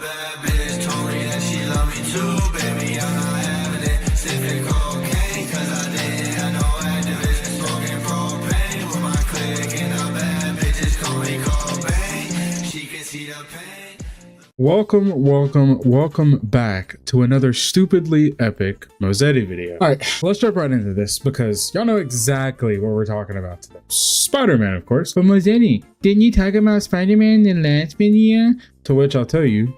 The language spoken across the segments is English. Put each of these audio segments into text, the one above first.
bad bitch told me that she love me too, baby. I'm not having it. Sipping cocaine, cause I didn't have no activist. Smoking propane with my clique, and the bad bitches call me Cobain. She can see the pain. Welcome back to another stupidly epic Mozetti video. All right, let's jump right into this because y'all know exactly what we're talking about today. Spider-Man, of course. But Mozetti, didn't you talk about Spider-Man in the last video? To which I'll tell you,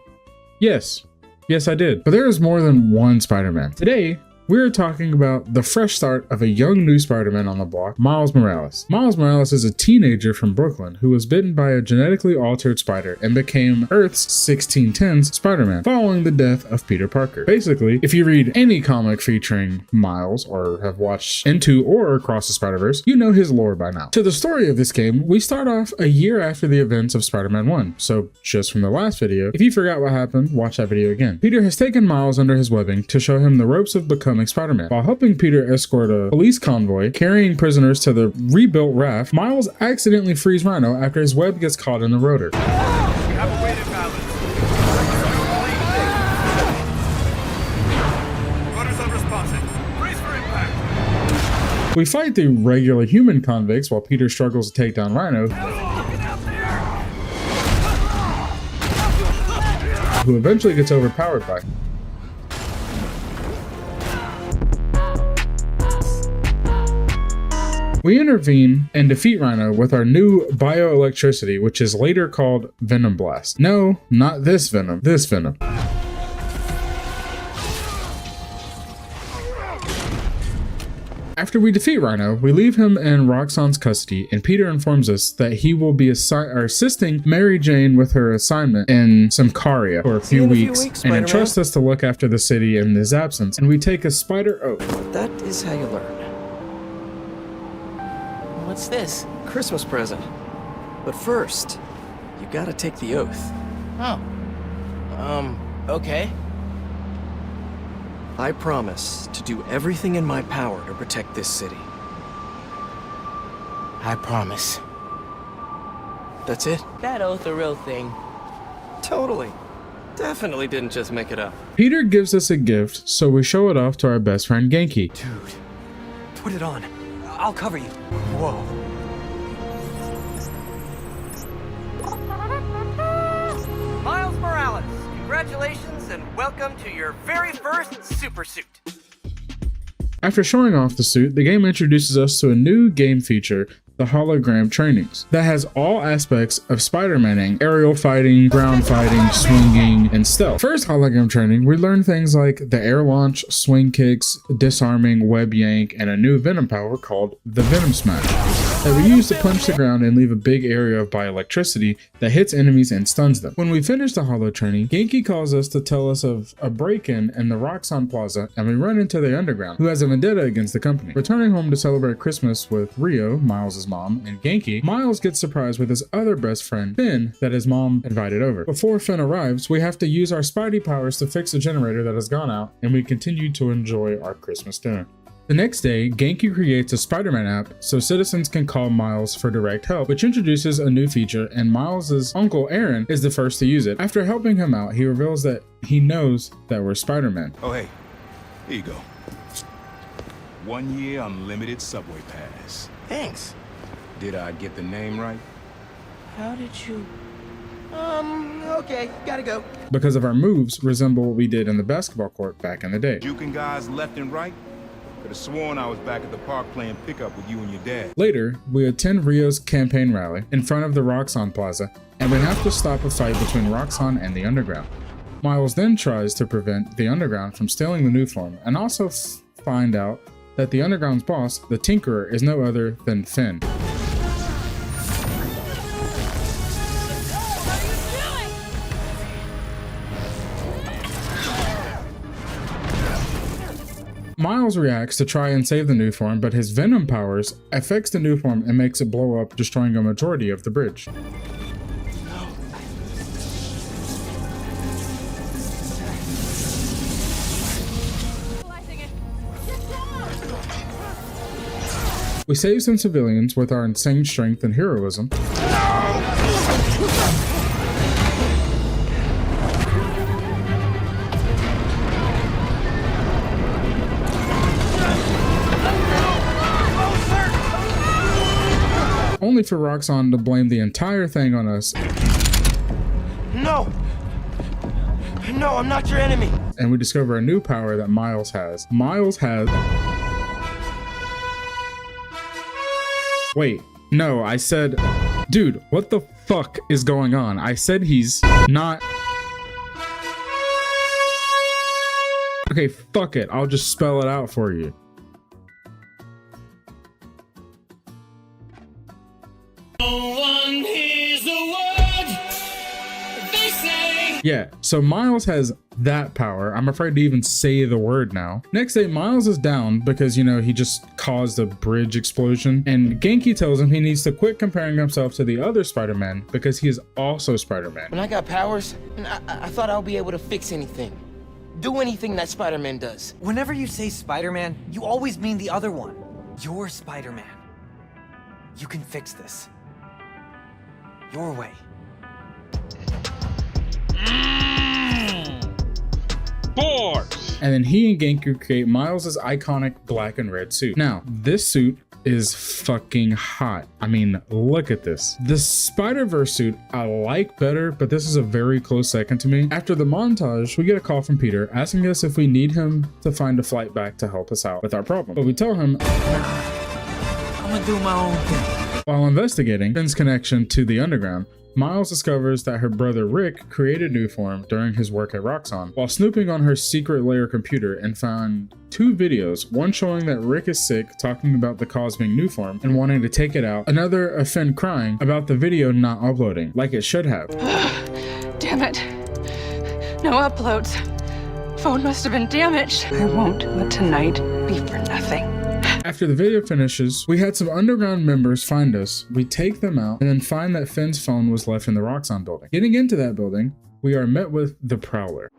yes, I did. But there is more than one Spider-Man. Today, we're talking about the fresh start of a young new Spider-Man on the block, Miles Morales. Miles Morales is a teenager from Brooklyn who was bitten by a genetically altered spider and became Earth's 1610's Spider-Man following the death of Peter Parker. Basically, if you read any comic featuring Miles or have watched Into or Across the Spider-Verse, you know his lore by now. To the story of this game, we start off a year after the events of Spider-Man 1. So just from the last video, if you forgot what happened, watch that video again. Peter has taken Miles under his webbing to show him the ropes of becoming Spider-Man. While helping Peter escort a police convoy carrying prisoners to the rebuilt raft, Miles accidentally frees Rhino after his web gets caught in the rotor. Have a weighted balance. Rudder's unresponsive. Brace for impact. We fight the regular human convicts while Peter struggles to take down Rhino, who eventually gets overpowered by him. We intervene and defeat Rhino with our new bioelectricity, which is later called Venom Blast. No, not this Venom, this Venom. After we defeat Rhino, we leave him in Roxxon's custody, and Peter informs us that he will be assisting Mary Jane with her assignment in Symkaria for a few weeks and entrusts us to look after the city in his absence, and we take a spider oath. That is how you learn. What's this? Christmas present. But first, you gotta take the oath. Oh. Okay. I promise to do everything in my power to protect this city. I promise. That's it? That oath a real thing. Totally. Definitely didn't just make it up. Peter gives us a gift, so we show it off to our best friend Genki. Dude, put it on. I'll cover you. Whoa. Miles Morales, congratulations and welcome to your very first super suit. After showing off the suit, the game introduces us to a new game feature, the hologram trainings, that has all aspects of Spider-Man-ing: aerial fighting, ground fighting, swinging, and stealth. First hologram training, we learn things like the air launch, swing kicks, disarming, web yank, and a new venom power called the Venom Smash that we use to punch the ground and leave a big area of bioelectricity that hits enemies and stuns them. When we finish the holo training, Genki calls us to tell us of a break-in the Roxxon Plaza, and we run into the Underground, who has a vendetta against the company. Returning home to celebrate Christmas with Rio, Miles' mom, and Genki, Miles gets surprised with his other best friend, Finn, that his mom invited over. Before Finn arrives, we have to use our Spidey powers to fix the generator that has gone out, and we continue to enjoy our Christmas dinner. The next day, Genki creates a Spider-Man app so citizens can call Miles for direct help, which introduces a new feature, and Miles' uncle Aaron is the first to use it. After helping him out, he reveals that he knows that we're Spider-Man. Oh, hey, here you go. 1 year unlimited subway pass. Thanks. Did I get the name right? How did you... okay, gotta go. Because of our moves resemble what we did in the basketball court back in the day. Juking guys left and right? Could have sworn I was back at the park playing pickup with you and your dad. Later, we attend Rio's campaign rally in front of the Roxxon Plaza, and we have to stop a fight between Roxxon and the Underground. Miles then tries to prevent the Underground from stealing the new form, and also find out that the Underground's boss, the Tinkerer, is no other than Finn. Miles reacts to try and save the new form, but his venom powers affects the new form and makes it blow up, destroying a majority of the bridge. We save some civilians with our insane strength and heroism. only for Roxxon to blame the entire thing on us. No! No, I'm not your enemy! And we discover a new power that Miles has. Miles has... Wait, no, I said... Dude, what the fuck is going on? I said he's not... Okay, fuck it. I'll just spell it out for you. Yeah, so Miles has that power. I'm afraid to even say the word now. Next day, Miles is down because, you know, he just caused a bridge explosion. And Genki tells him he needs to quit comparing himself to the other Spider-Man because he is also Spider-Man. When I got powers, I thought I'll be able to fix anything. Do anything that Spider-Man does. Whenever you say Spider-Man, you always mean the other one. You're Spider-Man. You can fix this. Your way. And then he and Genki create Miles' iconic black and red suit. Now, this suit is fucking hot. I mean, look at this. The Spider-Verse suit I like better, but this is a very close second to me. After the montage, we get a call from Peter asking us if we need him to find a flight back to help us out with our problem. But we tell him, I'm gonna do my own thing. While investigating Finn's connection to the underground, Miles discovers that her brother Rick created Nuform during his work at Roxxon, while snooping on her secret layer computer and found 2 videos, one showing that Rick is sick, talking about the cause being Nuform and wanting to take it out, another of Finn crying about the video not uploading, like it should have. Damn it. No uploads. Phone must have been damaged. I won't let tonight be for nothing. After the video finishes, we had some underground members find us, we take them out, and then find that Finn's phone was left in the Roxxon building. Getting into that building, we are met with the Prowler,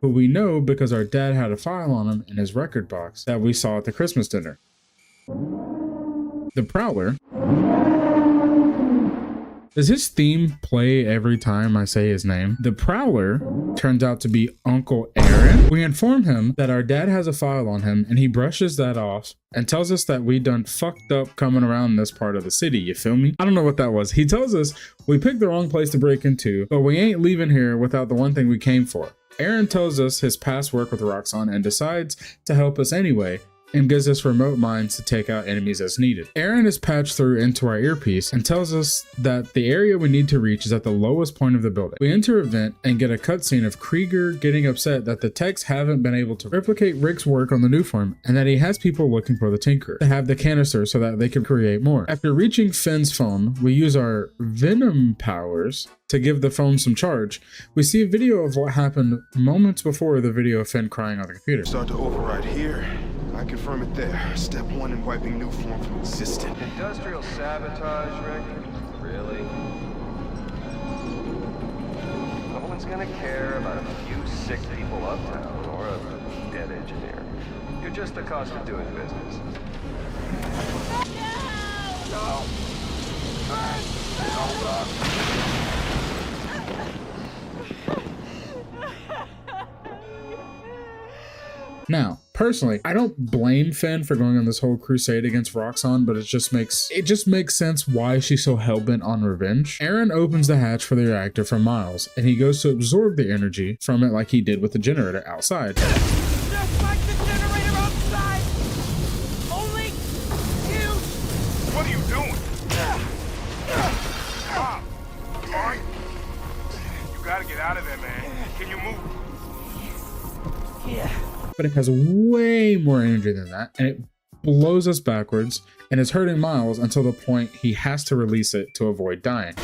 who we know because our dad had a file on him in his record box that we saw at the Christmas dinner. The Prowler... Does his theme play every time I say his name? The Prowler turns out to be Uncle Aaron. We inform him that our dad has a file on him and he brushes that off and tells us that we done fucked up coming around this part of the city, you feel me? I don't know what that was. He tells us we picked the wrong place to break into, but we ain't leaving here without the one thing we came for. Aaron tells us his past work with Roxxon and decides to help us anyway, and gives us remote mines to take out enemies as needed. Aaron is patched through into our earpiece and tells us that the area we need to reach is at the lowest point of the building. We enter a vent and get a cutscene of Krieger getting upset that the techs haven't been able to replicate Rick's work on the Nuform and that he has people looking for the Tinker to have the canister so that they can create more. After reaching Finn's phone, we use our Venom powers to give the phone some charge. We see a video of what happened moments before the video of Finn crying on the computer. Start to override here. I confirm it there. Step 1 in wiping Nuform from existence. Industrial sabotage, Rick? Really? No one's gonna care about a few sick people uptown or a dead engineer. You're just the cost of doing business. No! Now, personally, I don't blame Finn for going on this whole crusade against Roxxon, but it just makes sense why she's so hellbent on revenge. Aaron opens the hatch for the reactor from Miles, and he goes to absorb the energy from it like he did with the generator outside. Just like the generator outside! Only you! What are you doing? Stop! Alright? You gotta get out of there, man. Can you move? Yeah. But it has way more energy than that, and it blows us backwards, and is hurting Miles until the point he has to release it to avoid dying.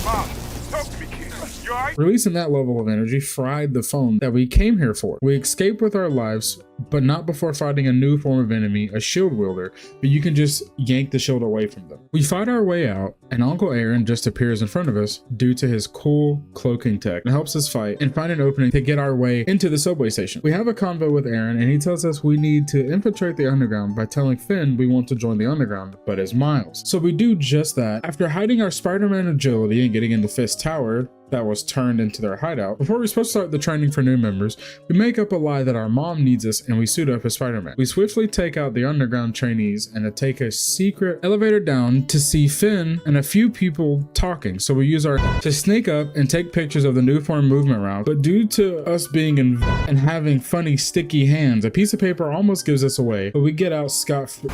Mom, talk to me, kid. You alright? Releasing that level of energy fried the phone that we came here for. We escape with our lives, but not before fighting a new form of enemy, a shield wielder, but you can just yank the shield away from them. We fight our way out, and Uncle Aaron just appears in front of us due to his cool cloaking tech and helps us fight and find an opening to get our way into the subway station. We have a convo with Aaron, and he tells us we need to infiltrate the underground by telling Finn we want to join the underground, but as Miles. So we do just that. After hiding our Spider-Man agility and getting into Fist Tower, that was turned into their hideout. Before we're supposed to start the training for new members, we make up a lie that our mom needs us and we suit up as Spider-Man. We swiftly take out the underground trainees and take a secret elevator down to see Finn and a few people talking. So we use our to sneak up and take pictures of the new form movement route. But due to us being and having funny sticky hands, a piece of paper almost gives us away, but we get out scot-free.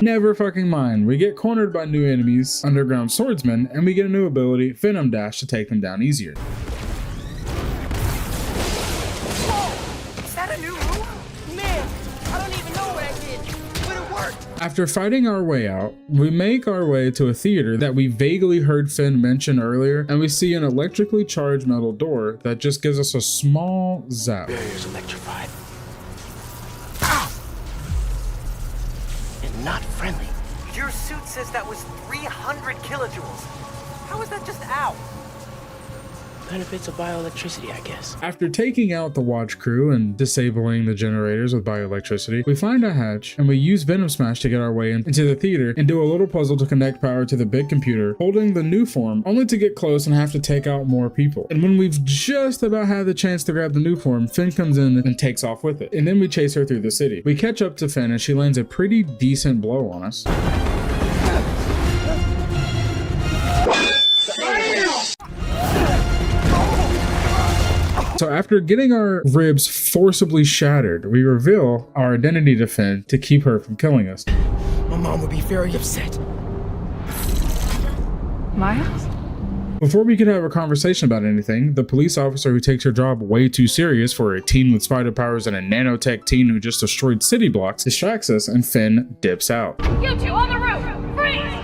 Never fucking mind. We get cornered by new enemies, underground swordsmen, and we get a new ability, Venom Dash, to take them down easier. Whoa! Is that a new move? Man, I don't even know what I did, but it worked. After fighting our way out, we make our way to a theater that we vaguely heard Finn mention earlier, and we see an electrically charged metal door that just gives us a small zap. Barrier's electrified. Ow! And not friendly. Your suit says that was 300 kilojoules. How is that just out? Benefits of bioelectricity, I guess. After taking out the watch crew and disabling the generators with bioelectricity, we find a hatch and we use Venom Smash to get our way into the theater and do a little puzzle to connect power to the big computer holding the new form, only to get close and have to take out more people. And when we've just about had the chance to grab the new form, Finn comes in and takes off with it. And then we chase her through the city. We catch up to Finn and she lands a pretty decent blow on us. So after getting our ribs forcibly shattered, we reveal our identity to Finn to keep her from killing us. My mom would be very upset. Miles? Before we could have a conversation about anything, the police officer who takes her job way too serious for a teen with spider powers and a nanotech teen who just destroyed city blocks distracts us and Finn dips out. You two on the roof! Freeze!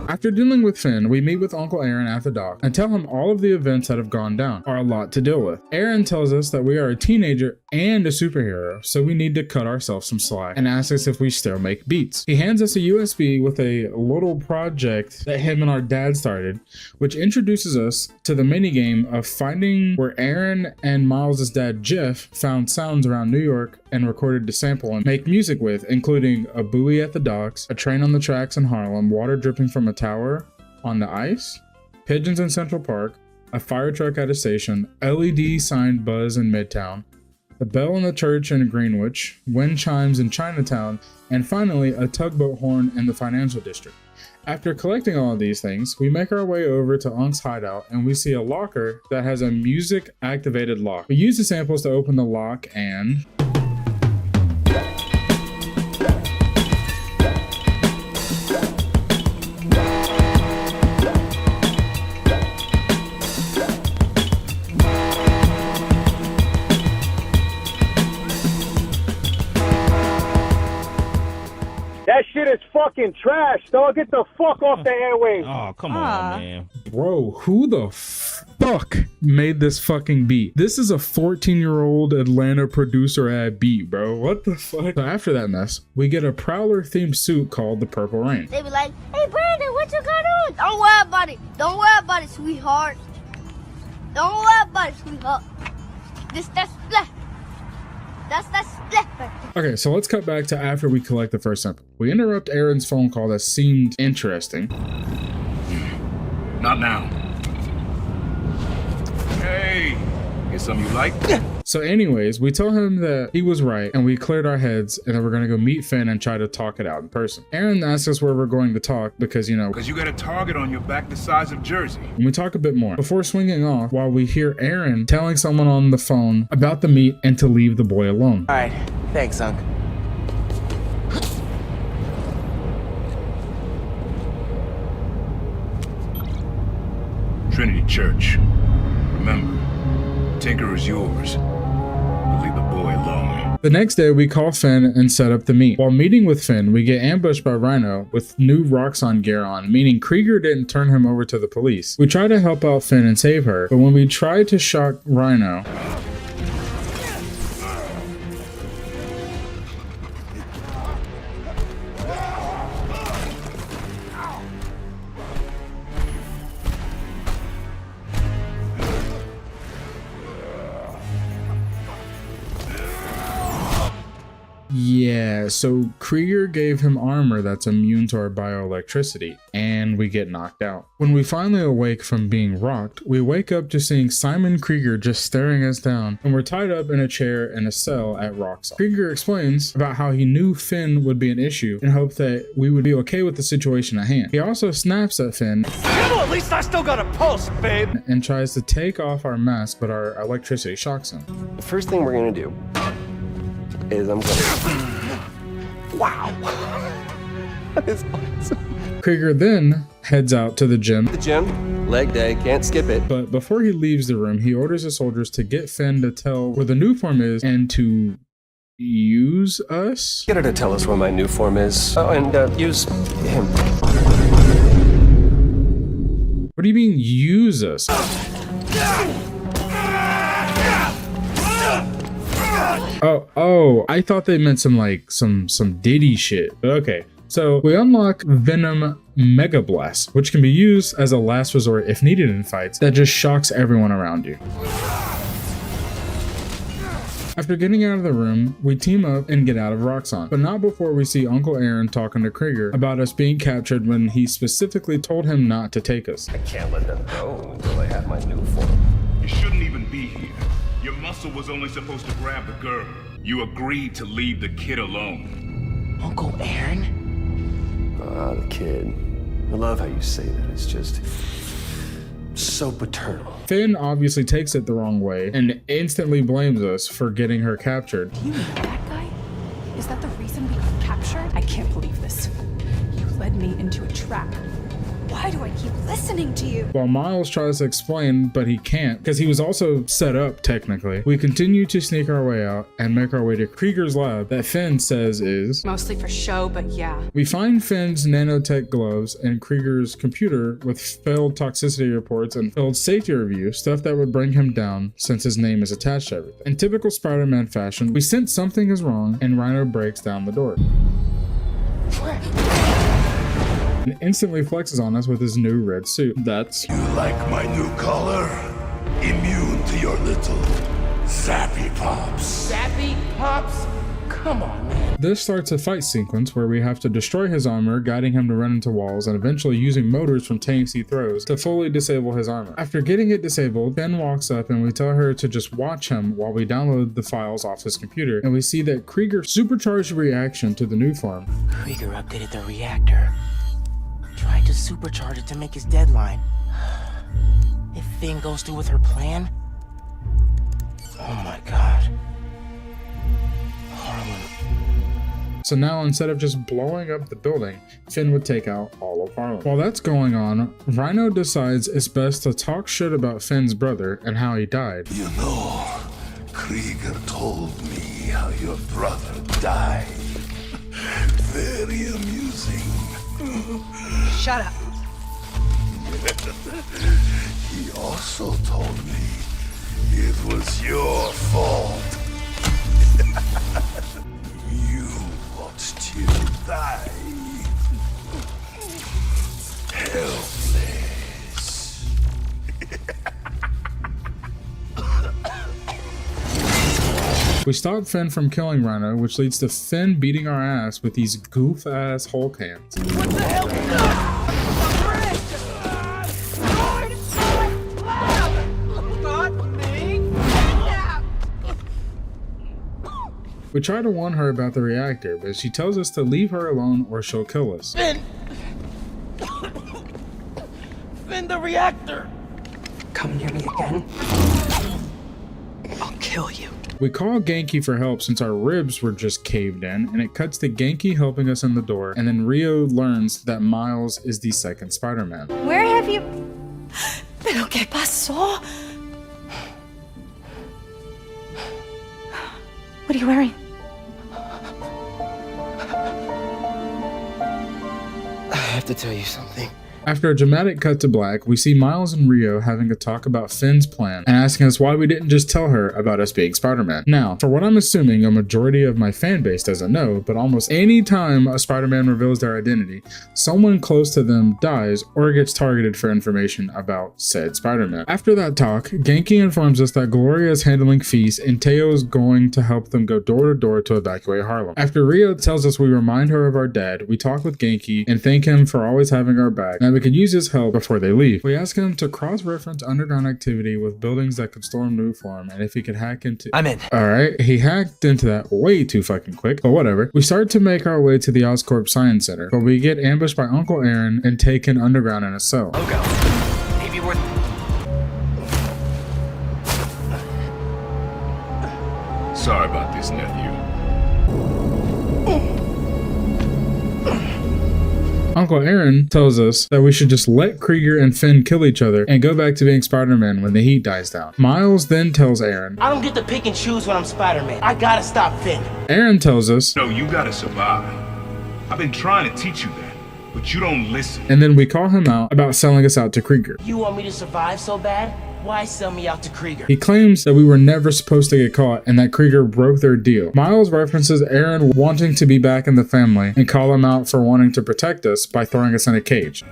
After dealing with Finn, we meet with Uncle Aaron at the dock and tell him all of the events that have gone down are a lot to deal with. Aaron tells us that we are a teenager and a superhero, so we need to cut ourselves some slack and asks us if we still make beats. He hands us a USB with a little project that him and our dad started, which introduces us to the minigame of finding where Aaron and Miles' dad Jeff found sounds around New York and recorded to sample and make music with, including a buoy at the docks, a train on the tracks in Harlem, water dripping from a tower on the ice, pigeons in Central Park, a fire truck at a station, LED sign buzz in Midtown, a bell in the church in Greenwich, wind chimes in Chinatown, and finally a tugboat horn in the financial district. After collecting all of these things, we make our way over to Unk's hideout and we see a locker that has a music activated lock. We use the samples to open the lock and... That shit is fucking trash, dog. Get the fuck off the airwaves. Oh, come on, man. Bro, who the fuck made this fucking beat? This is a 14-year-old Atlanta producer ad beat, bro. What the fuck? So after that mess, we get a Prowler themed suit called the Purple Rain. They be like, hey Brandon, what you got on? Don't worry about it. Don't worry about it, sweetheart. Don't worry about it, sweetheart. That's splat. That's splat. Okay, so let's cut back to after we collect the first sample. We interrupt Aaron's phone call that seemed interesting. Not now. Hey, get something you like? So anyways, we tell him that he was right and we cleared our heads and that we're gonna go meet Finn and try to talk it out in person. Aaron asks us where we're going to talk because, you know, Because you got a target on your back the size of Jersey. and we talk a bit more before swinging off while we hear Aaron telling someone on the phone about the meet and to leave the boy alone. All right, thanks, Unc. Trinity Church. Remember, Tinker is yours. but leave the boy alone. The next day, we call Finn and set up the meet. While meeting with Finn, we get ambushed by Rhino with new Roxxon gear on, meaning Krieger didn't turn him over to the police. We try to help out Finn and save her, but when we try to shock Rhino, yeah, so Krieger gave him armor that's immune to our bioelectricity, and we get knocked out. When we finally awake from being rocked, we wake up to seeing Simon Krieger just staring us down, and we're tied up in a chair in a cell at Roxxon. Krieger explains about how he knew Finn would be an issue and hoped that we would be okay with the situation at hand. He also snaps at Finn, At least I still got a pulse, babe! and tries to take off our mask, but our electricity shocks him. The first thing we're gonna do is I'm gonna... Wow! That is awesome. Krieger then heads out to the gym. The gym, leg day, can't skip it. But before he leaves the room, he orders the soldiers to get Finn to tell where the new form is and to use us. Get her to tell us where my new form is. Oh, and use him. What do you mean use us? Oh, I thought they meant some Diddy shit. But okay. So we unlock Venom Mega Blast, which can be used as a last resort if needed in fights that just shocks everyone around you. After getting out of the room, we team up and get out of Roxxon, but not before we see Uncle Aaron talking to Krieger about us being captured when he specifically told him not to take us. I can't let them go until I have my new form. You shouldn't even be here. Your muscle was only supposed to grab the girl. You agreed to leave the kid alone. Uncle Aaron? Ah, the kid. I love how you say that. It's just so paternal. Finn obviously takes it the wrong way and instantly blames us for getting her captured. Do you know that guy? Is that the reason we got captured? I can't believe this. You led me into a trap. Why do I keep listening to you? While Miles tries to explain, but he can't, because he was also set up technically, we continue to sneak our way out and make our way to Krieger's lab that Finn says is Mostly for show, but yeah. We find Finn's nanotech gloves and Krieger's computer with failed toxicity reports and failed safety review, stuff that would bring him down since his name is attached to everything. In typical Spider-Man fashion, we sense something is wrong and Rhino breaks down the door and instantly flexes on us with his new red suit. That's You like my new color? Immune to your little zappy pops. Zappy Pops? Come on, man. This starts a fight sequence where we have to destroy his armor, guiding him to run into walls, and eventually using motors from tanks he throws to fully disable his armor. After getting it disabled, Finn walks up and we tell her to just watch him while we download the files off his computer, and we see that Krieger supercharged reaction to the new form. Krieger updated the reactor. Tried to supercharge it to make his deadline. If Finn goes through with her plan... Oh my god. Harlan. So now instead of just blowing up the building, Finn would take out all of Harlem. While that's going on, Rhino decides it's best to talk shit about Finn's brother and how he died. You know, Krieger told me how your brother died. Very amusing. Shut up. He also told me it was your fault. You watched him die. Helpless. We stop Finn from killing Rhino, which leads to Finn beating our ass with these goof-ass Hulk hands. What the hell? We try to warn her about the reactor, but she tells us to leave her alone or she'll kill us. Finn! Finn, the reactor! Come near me again. I'll kill you. We call Genki for help since our ribs were just caved in, and it cuts to Genki helping us in the door, and then Rio learns that Miles is the second Spider-Man. Where have you... ¿Pero qué pasó? What are you wearing? I have to tell you something. After a dramatic cut to black, we see Miles and Rio having a talk about Finn's plan and asking us why we didn't just tell her about us being Spider-Man. Now, for what I'm assuming a majority of my fan base doesn't know, but almost any time a Spider-Man reveals their identity, someone close to them dies or gets targeted for information about said Spider-Man. After that talk, Genki informs us that Gloria is handling Feast and Teo is going to help them go door to door to evacuate Harlem. After Rio tells us we remind her of our dad, we talk with Genki and thank him for always having our back. We could use his help before they leave. We ask him to cross-reference underground activity with buildings that could storm Nuform and if he could hack into— I'm in. Alright, he hacked into that way too fucking quick, but whatever. We start to make our way to the Oscorp Science Center, but we get ambushed by Uncle Aaron and taken underground in a cell. Logo. Maybe worth. Sorry about this, nephew. Uncle Aaron tells us that we should just let Krieger and Finn kill each other and go back to being Spider-Man when the heat dies down. Miles then tells Aaron— I don't get to pick and choose when I'm Spider-Man. I gotta stop Finn. Aaron tells us— No, you gotta survive. I've been trying to teach you that, but you don't listen. and then we call him out about selling us out to Krieger. You want me to survive so bad? Why sell me out to Krieger? He claims that we were never supposed to get caught and that Krieger broke their deal. Miles references Aaron wanting to be back in the family and call him out for wanting to protect us by throwing us in a cage.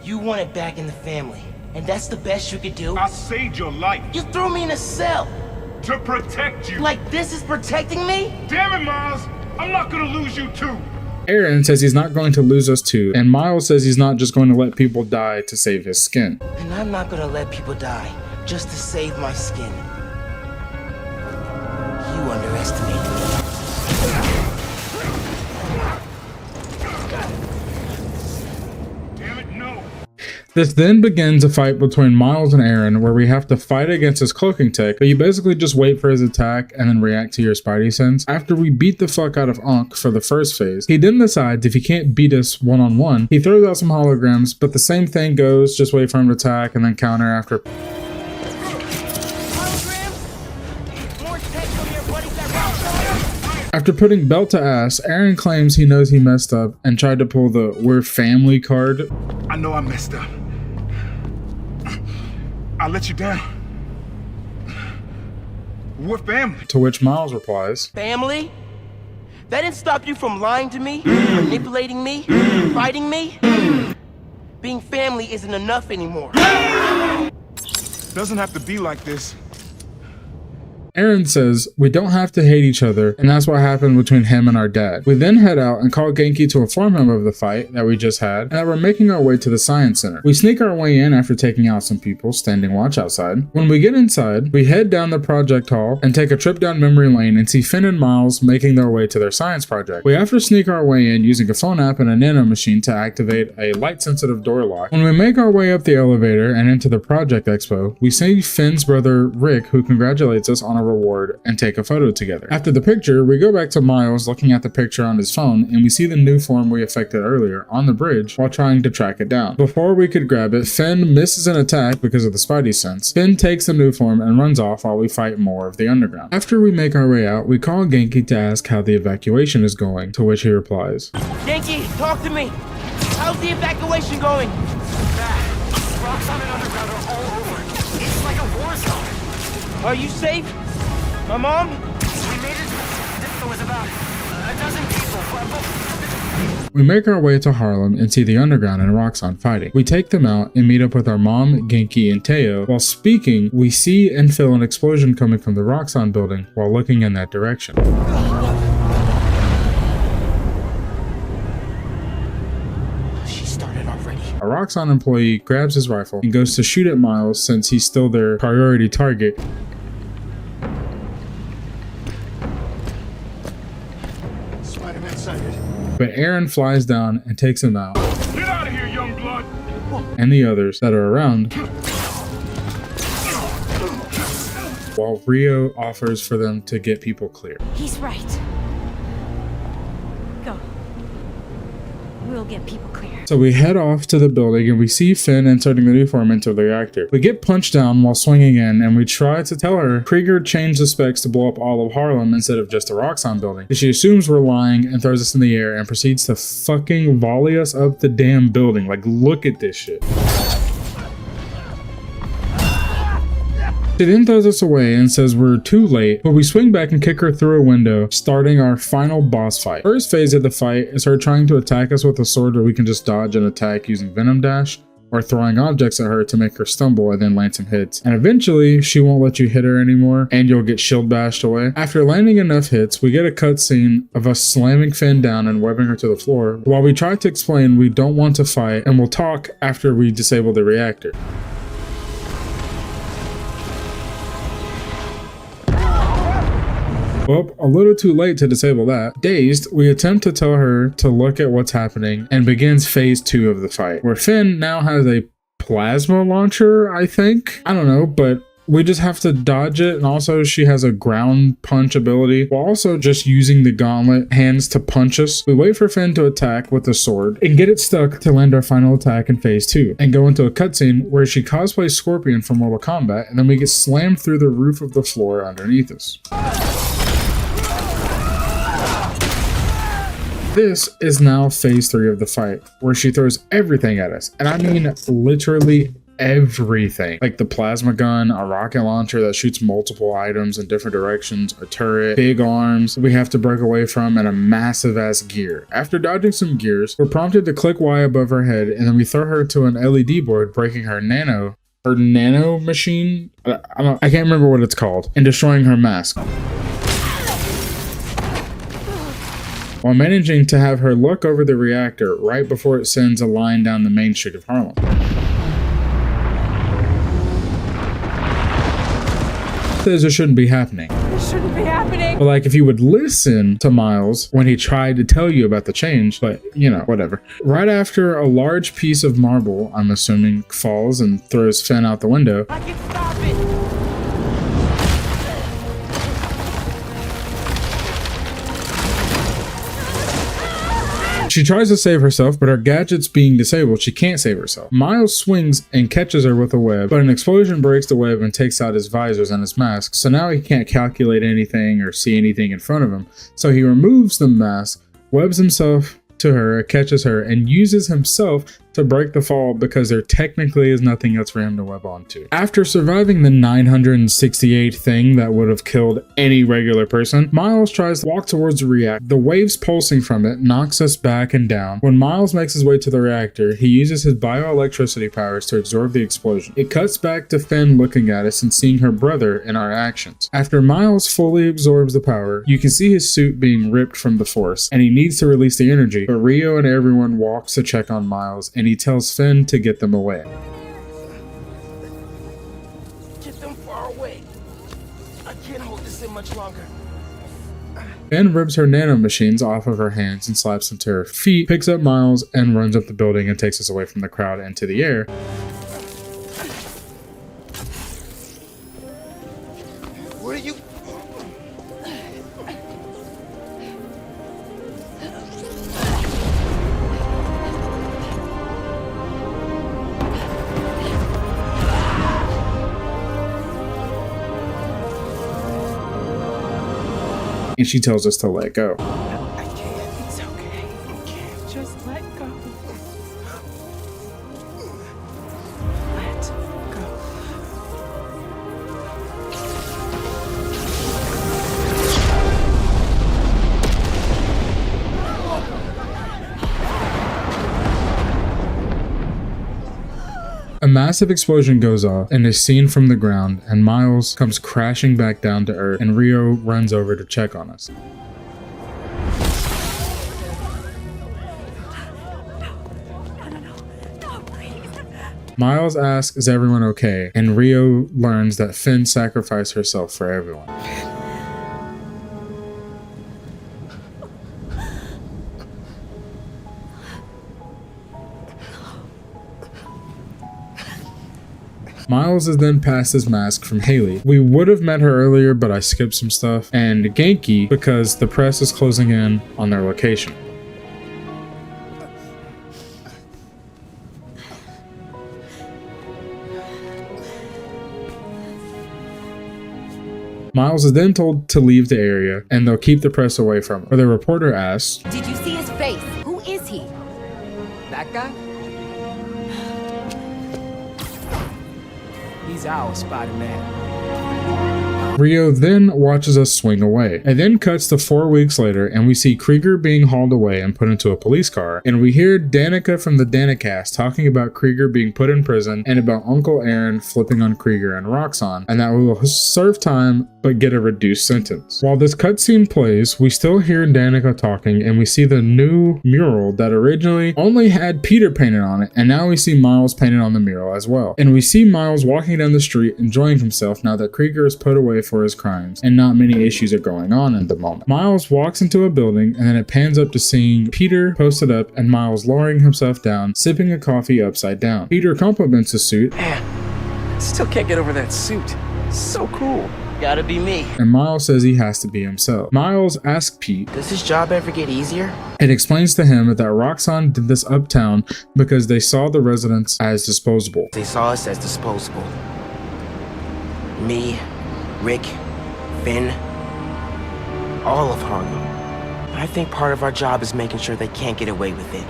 You want it back in the family, and that's the best you could do? I saved your life You threw me in a cell. to protect you. Like this is protecting me? Damn it, Miles! I'm not gonna lose you too. Aaron says he's not going to lose us too, and Miles says he's not just going to let people die to save his skin. And I'm not gonna let people die just to save my skin. You underestimated me. Damn it, no. This then begins a fight between Miles and Aaron where we have to fight against his cloaking tech, but you basically just wait for his attack and then react to your Spidey sense. After we beat the fuck out of Unc for the first phase, he then decides if he can't beat us one-on-one, he throws out some holograms, but the same thing goes, just wait for him to attack and then counter after. After putting Belt to ass, Aaron claims he knows he messed up and tried to pull the "we're family" card. I know I messed up. I let you down. We're family. To which Miles replies, Family? That didn't stop you from lying to me, manipulating me, fighting me? Being family isn't enough anymore. Doesn't have to be like this. Aaron says we don't have to hate each other, and that's what happened between him and our dad. We then head out and call Genki to inform him of the fight that we just had, and that we're making our way to the Science Center. We sneak our way in after taking out some people standing watch outside. When we get inside, we head down the project hall and take a trip down memory lane and see Finn and Miles making their way to their science project. We have to sneak our way in using a phone app and a nano machine to activate a light-sensitive door lock. When we make our way up the elevator and into the Project Expo, we see Finn's brother Rick, who congratulates us on a reward, and take a photo together. After the picture, we go back to Miles looking at the picture on his phone, and we see the Nuform we affected earlier on the bridge while trying to track it down. Before we could grab it, Finn misses an attack because of the Spidey sense. Finn takes the Nuform and runs off while we fight more of the underground. After we make our way out, we call Genki to ask how the evacuation is going, to which he replies, Genki, talk to me. How's the evacuation going? Roxxon and Underground are all over. It's like a war zone. Are you safe? My mom? We made it. There was about a dozen people. We make our way to Harlem and see the Underground and Roxxon fighting. We take them out and meet up with our mom, Genki, and Teo. While speaking, we see and feel an explosion coming from the Roxxon building while looking in that direction. She started already. A Roxxon employee grabs his rifle and goes to shoot at Miles since he's still their priority target. Spider-Man sighted. But Aaron flies down and takes him out, Get out of here, young blood. and the others that are around, while Rio offers for them to get people clear. He's right. Go. We'll get people clear. So we head off to the building and we see Finn inserting the new form into the reactor. We get punched down while swinging in and we try to tell her Krieger changed the specs to blow up all of Harlem instead of just the Roxxon building. She assumes we're lying and throws us in the air and proceeds to fucking volley us up the damn building. Like, look at this shit. She then throws us away and says we're too late, but we swing back and kick her through a window, starting our final boss fight. First phase of the fight is her trying to attack us with a sword where we can just dodge an attack using Venom Dash, or throwing objects at her to make her stumble and then land some hits. And eventually, she won't let you hit her anymore, and you'll get shield bashed away. After landing enough hits, we get a cutscene of us slamming Finn down and webbing her to the floor, while we try to explain we don't want to fight and we'll talk after we disable the reactor. Well, a little too late to disable that. Dazed, we attempt to tell her to look at what's happening and begins phase 2 of the fight, where Finn now has a plasma launcher, I think? I don't know, but we just have to dodge it, and also she has a ground punch ability, while also just using the gauntlet hands to punch us. We wait for Finn to attack with the sword and get it stuck to land our final attack in phase 2, and go into a cutscene where she cosplays Scorpion from Mortal Kombat, and then we get slammed through the roof of the floor underneath us. This is now phase 3 of the fight, where she throws everything at us, and I mean literally everything. Like the plasma gun, a rocket launcher that shoots multiple items in different directions, a turret, big arms we have to break away from, and a massive ass gear. After dodging some gears, we're prompted to click Y above her head, and then we throw her to an LED board, breaking her nano machine, I can't remember what it's called, and destroying her mask, while managing to have her look over the reactor right before it sends a line down the main street of Harlem. It shouldn't be happening. It shouldn't be happening. But like, if you would listen to Miles when he tried to tell you about the change, but you know, whatever. Right after a large piece of marble, I'm assuming, falls and throws Finn out the window, I can stop it! she tries to save herself, but her gadget's being disabled. She can't save herself. Miles swings and catches her with a web, but an explosion breaks the web and takes out his visors and his mask, so now he can't calculate anything or see anything in front of him. So he removes the mask, webs himself to her, catches her, and uses himself to break the fall because there technically is nothing else for him to web onto. After surviving the 968 thing that would have killed any regular person, Miles tries to walk towards the reactor. The waves pulsing from it knocks us back and down. When Miles makes his way to the reactor, he uses his bioelectricity powers to absorb the explosion. It cuts back to Finn looking at us and seeing her brother in our actions. After Miles fully absorbs the power, you can see his suit being ripped from the force, and he needs to release the energy, but Rio and everyone walks to check on Miles, and he tells Finn to get them away. Get them far away. I can't hold this in much longer. Finn rips her nanomachines off of her hands and slaps them to her feet, picks up Miles, and runs up the building and takes us away from the crowd into the air. Where are you? And she tells us to let go. I can't. It's okay. I can't. Just let go. Let go. A massive explosion goes off and is seen from the ground, and Miles comes crashing back down to Earth, and Rio runs over to check on us. No, please. Miles asks, is everyone okay? And Rio learns that Finn sacrificed herself for everyone. Miles is then passed his mask from Haley. We would have met her earlier, but I skipped some stuff, and Genki because the press is closing in on their location. Miles is then told to leave the area and they'll keep the press away from him. Where the reporter asks, Did you see his face? Who is he? That guy? He's our Spider-Man. Rio then watches us swing away. It then cuts to 4 weeks later and we see Krieger being hauled away and put into a police car, and we hear Danica from the Danicast talking about Krieger being put in prison and about Uncle Aaron flipping on Krieger and Roxxon, and that we will serve time but get a reduced sentence. While this cutscene plays, we still hear Danica talking and we see the new mural that originally only had Peter painted on it, and now we see Miles painted on the mural as well. And we see Miles walking down the street enjoying himself now that Krieger is put away for his crimes and not many issues are going on at the moment. Miles walks into a building and then it pans up to seeing Peter posted up and Miles lowering himself down, sipping a coffee upside down. Peter compliments the suit. Man, still can't get over that suit. So cool. Gotta be me. And Miles says he has to be himself. Miles asks Pete, Does his job ever get easier? and explains to him that Roxxon did this uptown because they saw the residents as disposable. They saw us as disposable. Me, Rick, Finn, all of Harlem. I think part of our job is making sure they can't get away with it.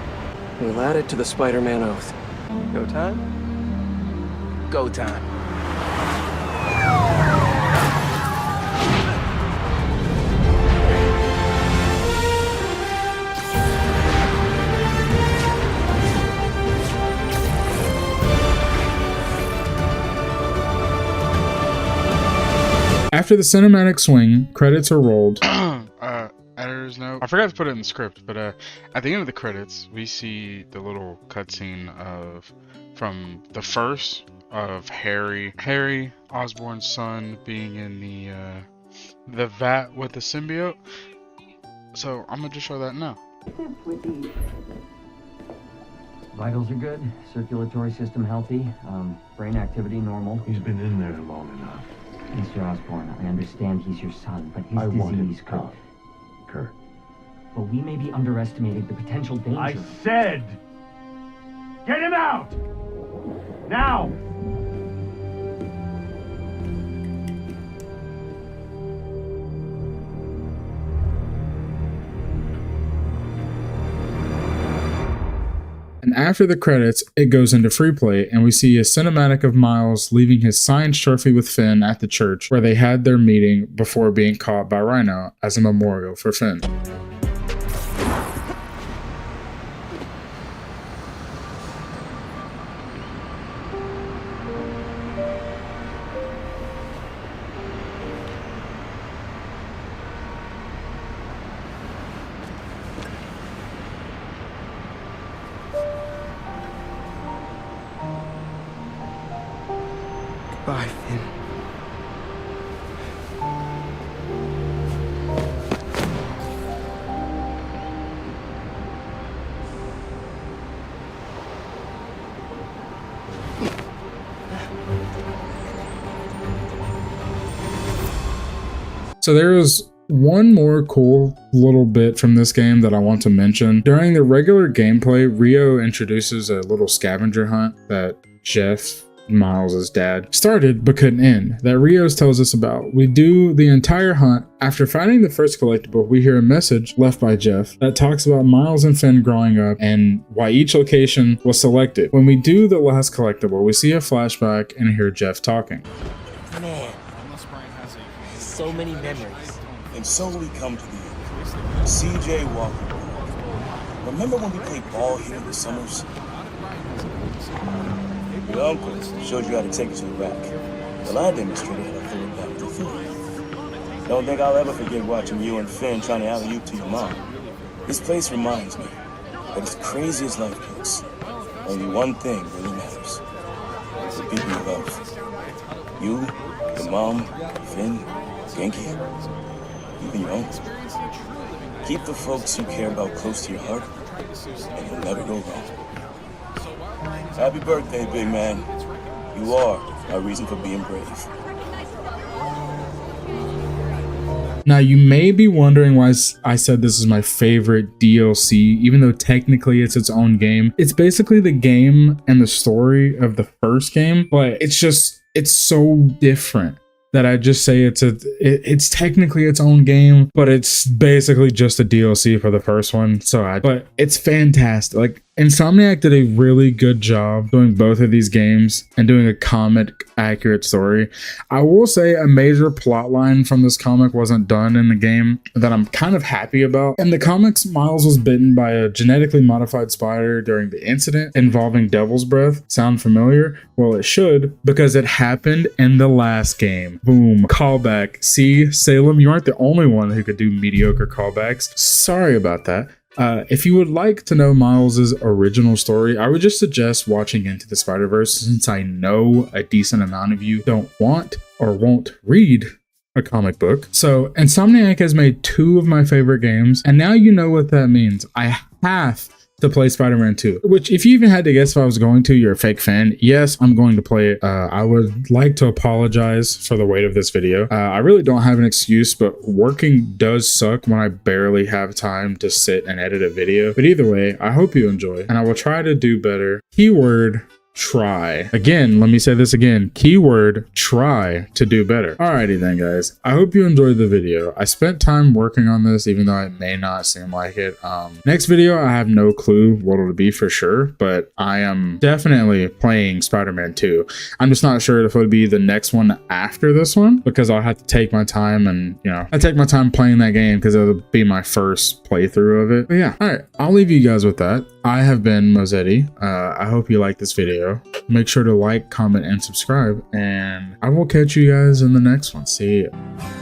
We'll add it to the Spider-Man oath. Go time? Go time. After the cinematic swing, credits are rolled. Editor's note. I forgot to put it in the script, but at the end of the credits, we see the little cutscene from the first of Harry Osborn's son being in the vat with the symbiote. So I'm gonna just show that now. Vitals are good, circulatory system healthy, brain activity normal. He's been in there long enough. Mr. Osborn, I understand he's your son, but his I want him disease could... out. Kurt. But we may be underestimating the potential danger. I said, get him out! Now! And after the credits, it goes into free play, and we see a cinematic of Miles leaving his signed trophy with Finn at the church where they had their meeting before being caught by Rhino as a memorial for Finn. Bye, Finn. So there is one more cool little bit from this game that I want to mention. During the regular gameplay, Rio introduces a little scavenger hunt that Jeff, Miles' dad, started but couldn't end, that Rios tells us about. We do the entire hunt. After finding the first collectible, we hear a message left by Jeff that talks about Miles and Finn growing up and why each location was selected. When we do the last collectible, we see a flashback and hear Jeff talking. Man, so many memories. And so we come to the end. CJ Walker. Remember when we played ball here in the summers? Your uncle showed you how to take it to the rack. Well, I demonstrated how to throw it back to Finn. Don't think I'll ever forget watching you and Finn trying to alley-oop to your mom. This place reminds me that as crazy as life gets, only one thing really matters. It's the people you love. You, your mom, Finn, Genki, even your uncle. Keep the folks you care about close to your heart, and you'll never go wrong. Happy birthday, big man. You are our reason for being brave. Now, you may be wondering why I said this is my favorite DLC, even though technically it's its own game. It's basically the game and the story of the first game, but it's so different that I just say it's technically its own game, but it's basically just a DLC for the first one. But it's fantastic. Like, Insomniac did a really good job doing both of these games and doing a comic accurate story. I will say a major plot line from this comic wasn't done in the game that I'm kind of happy about. In the comics, Miles was bitten by a genetically modified spider during the incident involving Devil's Breath. Sound familiar? Well, it should, because it happened in the last game. Boom. Callback. See, Salem, you aren't the only one who could do mediocre callbacks. Sorry about that. If you would like to know Miles' original story, I would just suggest watching Into the Spider-Verse, since I know a decent amount of you don't want or won't read a comic book. So Insomniac has made 2 of my favorite games, and now you know what that means. I have to play Spider-Man 2, which, if you even had to guess if I was going to, you're a fake fan. Yes, I'm going to play it. I would like to apologize for the weight of this video. I really don't have an excuse, but working does suck when I barely have time to sit and edit a video. But either way, I hope you enjoy, and I will try to do better. Keyword try. Again, let me say this again. Keyword try to do better. Alrighty then, guys. I hope you enjoyed the video. I spent time working on this, even though it may not seem like it. Next video, I have no clue what it'll be for sure, but I am definitely playing Spider-Man 2. I'm just not sure if it'll be the next one after this one, because I'll have to take my time, and I take my time playing that game because it'll be my first playthrough of it. But yeah, alright, I'll leave you guys with that. I have been Mozetti. I hope you liked this video. Make sure to like, comment, and subscribe, and I will catch you guys in the next one. See ya.